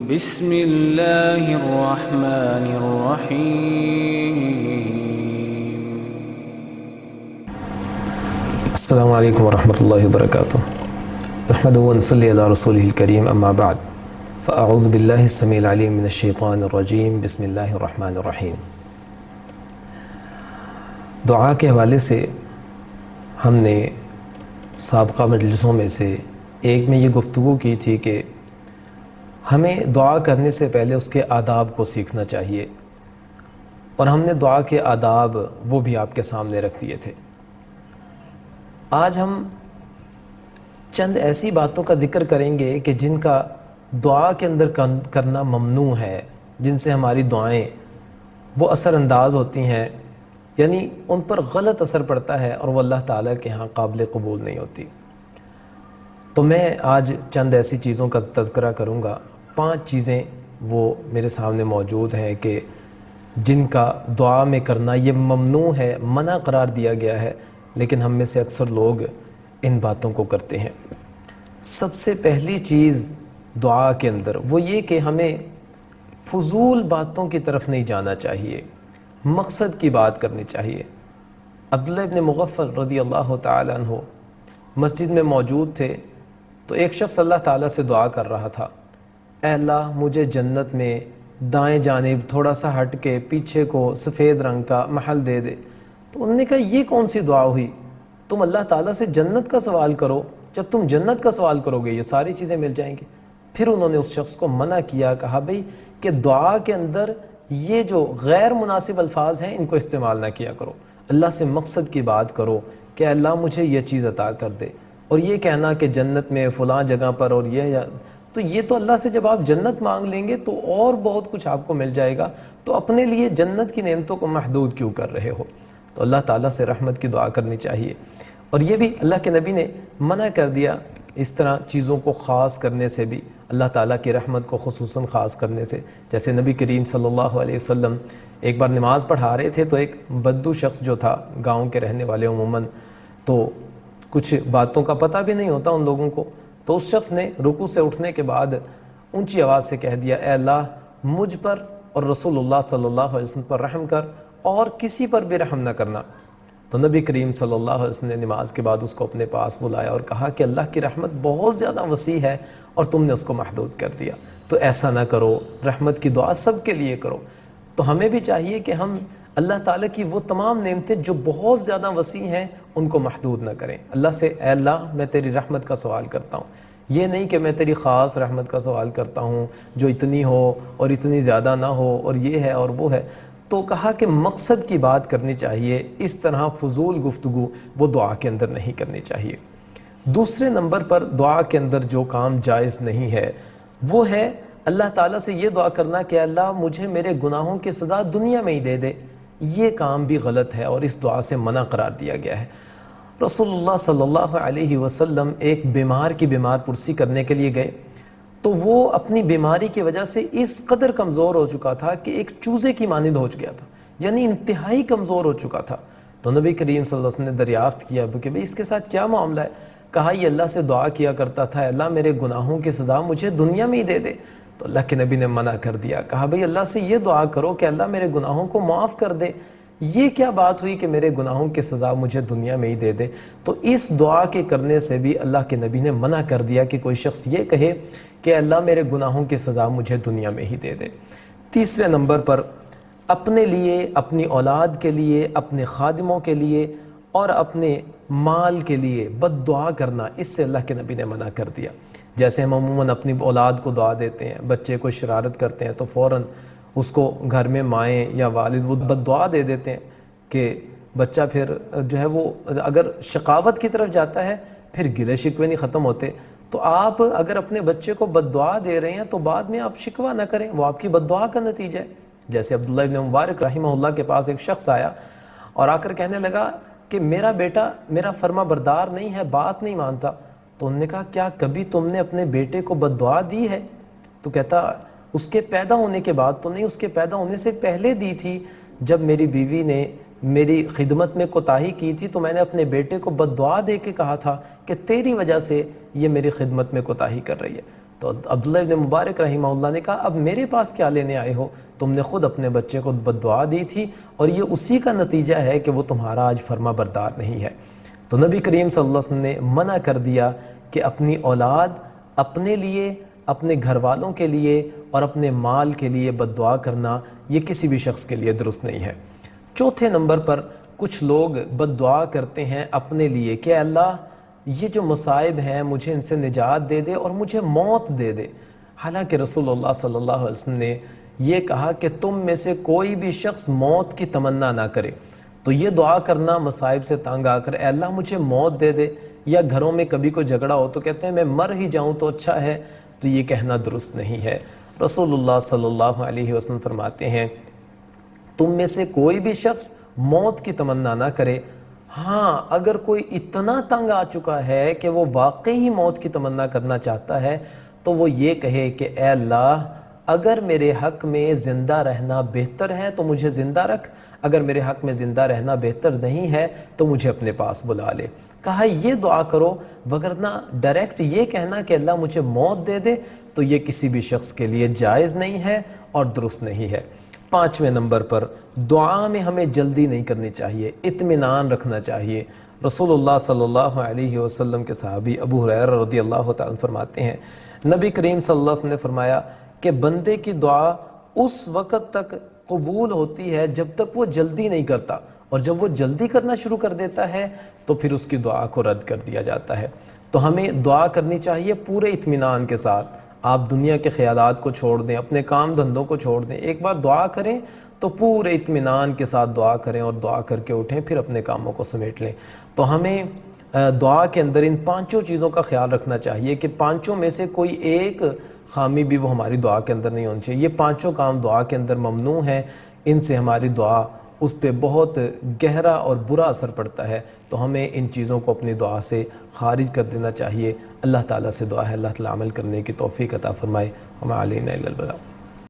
بسم اللہ الرحمن الرحیم۔ السلام علیکم ورحمۃ اللہ وبرکاتہ۔ نحمده ونصلی علی رسولہ الکریم، اما بعد فاعوذ باللہ السمیع العلیم من الشیطان الرجیم، بسم اللہ الرحمن الرحیم۔ دعا کے حوالے سے ہم نے سابقہ مجلسوں میں سے ایک میں یہ گفتگو کی تھی کہ ہمیں دعا کرنے سے پہلے اس کے آداب کو سیکھنا چاہیے، اور ہم نے دعا کے آداب وہ بھی آپ کے سامنے رکھ دیے تھے۔ آج ہم چند ایسی باتوں کا ذکر کریں گے کہ جن کا دعا کے اندر کرنا ممنوع ہے، جن سے ہماری دعائیں وہ اثر انداز ہوتی ہیں، یعنی ان پر غلط اثر پڑتا ہے اور وہ اللہ تعالیٰ کے ہاں قابل قبول نہیں ہوتی۔ تو میں آج چند ایسی چیزوں کا تذکرہ کروں گا۔ 5 چیزیں وہ میرے سامنے موجود ہیں کہ جن کا دعا میں کرنا یہ ممنوع ہے، منع قرار دیا گیا ہے، لیکن ہم میں سے اکثر لوگ ان باتوں کو کرتے ہیں۔ سب سے پہلی چیز دعا کے اندر وہ یہ کہ ہمیں فضول باتوں کی طرف نہیں جانا چاہیے، مقصد کی بات کرنی چاہیے۔ عبداللہ ابن مغفل رضی اللہ تعالیٰ عنہ مسجد میں موجود تھے، تو ایک شخص اللہ تعالیٰ سے دعا کر رہا تھا، اے اللہ مجھے جنت میں دائیں جانب تھوڑا سا ہٹ کے پیچھے کو سفید رنگ کا محل دے دے۔ تو انہوں نے کہا یہ کون سی دعا ہوئی؟ تم اللہ تعالیٰ سے جنت کا سوال کرو، جب تم جنت کا سوال کرو گے یہ ساری چیزیں مل جائیں گی۔ پھر انہوں نے اس شخص کو منع کیا، کہا بھئی کہ دعا کے اندر یہ جو غیر مناسب الفاظ ہیں ان کو استعمال نہ کیا کرو، اللہ سے مقصد کی بات کرو کہ اللہ مجھے یہ چیز عطا کر دے۔ اور یہ کہنا کہ جنت میں فلاں جگہ پر اور یہ تو اللہ سے جب آپ جنت مانگ لیں گے تو اور بہت کچھ آپ کو مل جائے گا، تو اپنے لیے جنت کی نعمتوں کو محدود کیوں کر رہے ہو؟ تو اللہ تعالیٰ سے رحمت کی دعا کرنی چاہیے۔ اور یہ بھی اللہ کے نبی نے منع کر دیا، اس طرح چیزوں کو خاص کرنے سے بھی، اللہ تعالیٰ کی رحمت کو خصوصاً خاص کرنے سے۔ جیسے نبی کریم صلی اللہ علیہ وسلم ایک بار نماز پڑھا رہے تھے، تو ایک بدو شخص جو تھا، گاؤں کے رہنے والے عموماً تو کچھ باتوں کا پتہ بھی نہیں ہوتا ان لوگوں کو، تو اس شخص نے رکوع سے اٹھنے کے بعد اونچی آواز سے کہہ دیا، اے اللہ مجھ پر اور رسول اللہ صلی اللہ علیہ وسلم پر رحم کر، اور کسی پر بھی رحم نہ کرنا۔ تو نبی کریم صلی اللہ علیہ وسلم نے نماز کے بعد اس کو اپنے پاس بلایا اور کہا کہ اللہ کی رحمت بہت زیادہ وسیع ہے اور تم نے اس کو محدود کر دیا، تو ایسا نہ کرو، رحمت کی دعا سب کے لیے کرو۔ تو ہمیں بھی چاہیے کہ ہم اللہ تعالیٰ کی وہ تمام نعمتیں جو بہت زیادہ وسیع ہیں ان کو محدود نہ کریں۔ اللہ سے اے اللہ میں تیری رحمت کا سوال کرتا ہوں، یہ نہیں کہ میں تیری خاص رحمت کا سوال کرتا ہوں جو اتنی ہو اور اتنی زیادہ نہ ہو اور یہ ہے اور وہ ہے۔ تو کہا کہ مقصد کی بات کرنی چاہیے، اس طرح فضول گفتگو وہ دعا کے اندر نہیں کرنی چاہیے۔ دوسرے نمبر پر دعا کے اندر جو کام جائز نہیں ہے وہ ہے اللہ تعالیٰ سے یہ دعا کرنا کہ اللہ مجھے میرے گناہوں کی سزا دنیا میں ہی دے دے۔ یہ کام بھی غلط ہے اور اس دعا سے منع قرار دیا گیا ہے۔ رسول اللہ صلی اللہ علیہ وسلم ایک بیمار کی بیمار پرسی کرنے کے لیے گئے، تو وہ اپنی بیماری کی وجہ سے اس قدر کمزور ہو چکا تھا کہ ایک چوزے کی مانند ہو گیا تھا، یعنی انتہائی کمزور ہو چکا تھا۔ تو نبی کریم صلی اللہ علیہ وسلم نے دریافت کیا کہ بھئی اس کے ساتھ کیا معاملہ ہے؟ کہا یہ اللہ سے دعا کیا کرتا تھا، اللہ میرے گناہوں کی سزا مجھے دنیا میں ہی دے دے۔ تو اللہ کے نبی نے منع کر دیا، کہا بھئی اللہ سے یہ دعا کرو کہ اللہ میرے گناہوں کو معاف کر دے۔ یہ کیا بات ہوئی کہ میرے گناہوں کی سزا مجھے دنیا میں ہی دے دے؟ تو اس دعا کے کرنے سے بھی اللہ کے نبی نے منع کر دیا کہ کوئی شخص یہ کہے کہ اللہ میرے گناہوں کی سزا مجھے دنیا میں ہی دے دے۔ تیسرے نمبر پر اپنے لیے، اپنی اولاد کے لیے، اپنے خادموں کے لیے اور اپنے مال کے لیے بد دعا کرنا، اس سے اللہ کے نبی نے منع کر دیا۔ جیسے ہم عموماً اپنی اولاد کو دعا دیتے ہیں، بچے کو شرارت کرتے ہیں تو فوراً اس کو گھر میں مائیں یا والد وہ بد دعا دے دیتے ہیں کہ بچہ پھر جو ہے وہ اگر شقاوت کی طرف جاتا ہے پھر گلے شکوے نہیں ختم ہوتے۔ تو آپ اگر اپنے بچے کو بد دعا دے رہے ہیں تو بعد میں آپ شکوہ نہ کریں، وہ آپ کی بد دعا کا نتیجہ ہے۔ جیسے عبداللہ ابن مبارک رحمہ اللہ کے پاس ایک شخص آیا اور آ کر کہنے لگا کہ میرا بیٹا میرا فرما بردار نہیں ہے، بات نہیں مانتا۔ تو انہوں نے کہا کیا کبھی تم نے اپنے بیٹے کو بد دعا دی ہے؟ تو کہتا اس کے پیدا ہونے کے بعد تو نہیں، اس کے پیدا ہونے سے پہلے دی تھی، جب میری بیوی نے میری خدمت میں کوتاہی کی تھی تو میں نے اپنے بیٹے کو بد دعا دے کے کہا تھا کہ تیری وجہ سے یہ میری خدمت میں کوتاہی کر رہی ہے۔ تو عبداللہ ابن مبارک رحمہ اللہ نے کہا اب میرے پاس کیا لینے آئے ہو، تم نے خود اپنے بچے کو بد دعا دی تھی اور یہ اسی کا نتیجہ ہے کہ وہ تمہارا آج فرما بردار نہیں ہے۔ تو نبی کریم صلی اللہ علیہ وسلم نے منع کر دیا کہ اپنی اولاد اپنے لیے، اپنے گھر والوں کے لیے اور اپنے مال کے لیے بد دعا کرنا یہ کسی بھی شخص کے لیے درست نہیں ہے۔ چوتھے نمبر پر کچھ لوگ بد دعا کرتے ہیں اپنے لیے کہ اللہ یہ جو مصائب ہیں مجھے ان سے نجات دے دے اور مجھے موت دے دے، حالانکہ رسول اللہ صلی اللہ علیہ وسلم نے یہ کہا کہ تم میں سے کوئی بھی شخص موت کی تمنا نہ کرے۔ تو یہ دعا کرنا مصائب سے تنگ آ کر اے اللہ مجھے موت دے دے، یا گھروں میں کبھی کوئی جھگڑا ہو تو کہتے ہیں میں مر ہی جاؤں تو اچھا ہے، تو یہ کہنا درست نہیں ہے۔ رسول اللہ صلی اللہ علیہ وسلم فرماتے ہیں تم میں سے کوئی بھی شخص موت کی تمنا نہ کرے، ہاں اگر کوئی اتنا تنگ آ چکا ہے کہ وہ واقعی موت کی تمنا کرنا چاہتا ہے تو وہ یہ کہے کہ اے اللہ اگر میرے حق میں زندہ رہنا بہتر ہے تو مجھے زندہ رکھ، اگر میرے حق میں زندہ رہنا بہتر نہیں ہے تو مجھے اپنے پاس بلا لے۔ کہا یہ دعا کرو، وگرنہ ڈائریکٹ یہ کہنا کہ اللہ مجھے موت دے دے تو یہ کسی بھی شخص کے لیے جائز نہیں ہے اور درست نہیں ہے۔ پانچویں نمبر پر دعا میں ہمیں جلدی نہیں کرنی چاہیے، اطمینان رکھنا چاہیے۔ رسول اللہ صلی اللہ علیہ وسلم کے صحابی ابو ہریرہ رضی اللہ تعالیٰ فرماتے ہیں نبی کریم صلی اللہ علیہ وسلم نے فرمایا کہ بندے کی دعا اس وقت تک قبول ہوتی ہے جب تک وہ جلدی نہیں کرتا، اور جب وہ جلدی کرنا شروع کر دیتا ہے تو پھر اس کی دعا کو رد کر دیا جاتا ہے۔ تو ہمیں دعا کرنی چاہیے پورے اطمینان کے ساتھ۔ آپ دنیا کے خیالات کو چھوڑ دیں، اپنے کام دھندوں کو چھوڑ دیں، ایک بار دعا کریں تو پورے اطمینان کے ساتھ دعا کریں اور دعا کر کے اٹھیں، پھر اپنے کاموں کو سمیٹ لیں۔ تو ہمیں دعا کے اندر ان پانچوں چیزوں کا خیال رکھنا چاہیے کہ پانچوں میں سے کوئی ایک خامی بھی وہ ہماری دعا کے اندر نہیں ہونی چاہیے۔ یہ پانچوں کام دعا کے اندر ممنوع ہیں، ان سے ہماری دعا اس پہ بہت گہرا اور برا اثر پڑتا ہے، تو ہمیں ان چیزوں کو اپنی دعا سے خارج کر دینا چاہیے۔ اللہ تعالیٰ سے دعا ہے اللہ تعالیٰ عمل کرنے کی توفیق عطا فرمائے۔ وما علینا الا البلاغ۔